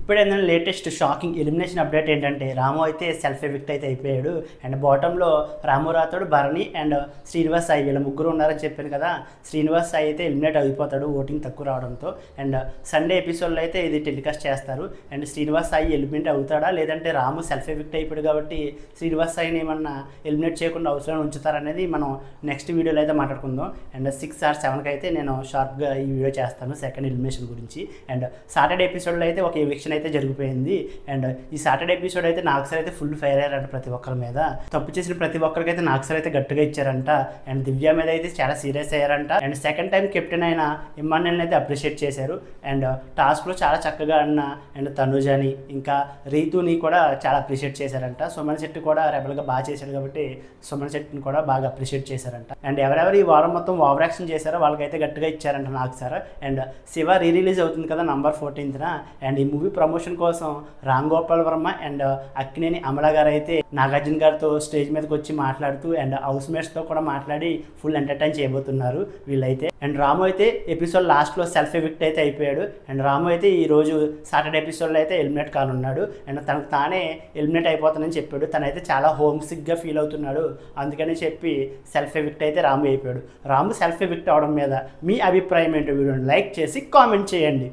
ఇప్పుడేంటంటే latest shocking elimination update ఏంటంటే రాము అయితే సెల్ఫ్ ఎవిక్ట్ అయితే అయిపోయాడు. అండ్ బాటంలో రాము రాథోడ్, భరణి అండ్ శ్రీనివాస్ సాయి వీళ్ళ ముగ్గురు ఉన్నారని చెప్పాను కదా. శ్రీనివాస్ సాయి అయితే ఎలిమినేట్ అయిపోతాడు ఓటింగ్ తక్కువ రావడంతో. అండ్ సండే ఎపిసోడ్లో అయితే ఇది టెలికాస్ట్ చేస్తారు. అండ్ శ్రీనివాస్ సాయి ఎలిమినేట్ అవుతాడా లేదంటే రాము సెల్ఫ్ ఎవిక్ట్ అయిపోయాడు కాబట్టి శ్రీనివాస్ సాయిని ఏమన్నా ఎలిమినేట్ చేయకుండా అవసరం ఉంచుతారనేది మనం నెక్స్ట్ వీడియోలో అయితే మాట్లాడుకుందాం. అండ్ 6 or 7కి అయితే నేను షార్ప్గా ఈ వీడియో చేస్తాను సెకండ్ ఎలిమినేషన్ గురించి. అండ్ సాటర్డే ఎపిసోడ్లో అయితే ఒక ఎవిక్షన్ అయితే జరిగిపోయింది. అండ్ ఈ సాటర్డే ఎపిసోడ్ అయితే నాగసర్ అయితే ఫుల్ ఫైర్ అయ్యారంట ప్రతి ఒక్కరి మీద. తప్పు చేసిన ప్రతి ఒక్కరికి అయితే నాగసర్ అయితే గట్టిగా ఇచ్చారంట. అండ్ దివ్య మీద అయితే చాలా సీరియస్ అయ్యారంట. అండ్ సెకండ్ టైం కెప్టెన్ అయిన ఇమ్మాన్యుయల్ని అయితే అప్రిషియేట్ చేశారు. అండ్ టాస్క్లో చాలా చక్కగా అన్న అండ్ తనుజని ఇంకా రీతుని కూడా చాలా అప్రిషియేట్ చేశారంట. సుమన్ శెట్టి కూడా రెబల్గా బాగా చేశాడు కాబట్టి సుమన్ శెట్టిని కూడా బాగా అప్రిషియేట్ చేశారంట. అండ్ ఎవరెవరు ఈ వారం మొత్తం ఓవర్ యాక్షన్ చేశారో వాళ్ళకైతే గట్టిగా ఇచ్చారంట నాగసర్. అండ్ శివ రిలీజ్ అవుతుంది కదా November 14th. అండ్ ఈ మూవీ ప్రమోషన్ కోసం రామ్ గోపాల్ వర్మ అండ్ అక్కినేని అమల గారు అయితే నాగార్జున గారితో స్టేజ్ మీదకి వచ్చి మాట్లాడుతూ అండ్ హౌస్ మేట్స్తో కూడా మాట్లాడి ఫుల్ ఎంటర్టైన్ చేయబోతున్నారు వీళ్ళైతే. అండ్ రాము అయితే ఎపిసోడ్ లాస్ట్లో సెల్ఫ్ ఎవిక్ట్ అయితే అయిపోయాడు. అండ్ రాము అయితే ఈరోజు సాటర్డే ఎపిసోడ్లో అయితే ఎలిమినేట్ కానున్నాడు. అండ్ తనకు తానే ఎలిమినేట్ అయిపోతానని చెప్పాడు. తనైతే చాలా హోమ్ సిక్గా ఫీల్ అవుతున్నాడు. అందుకని చెప్పి సెల్ఫ్ ఎవిక్ట్ అయితే రాము అయిపోయాడు. రాము సెల్ఫ్ ఎవిక్ట్ అవడం మీద మీ అభిప్రాయం ఏంటో వీడియోని లైక్ చేసి కామెంట్ చేయండి.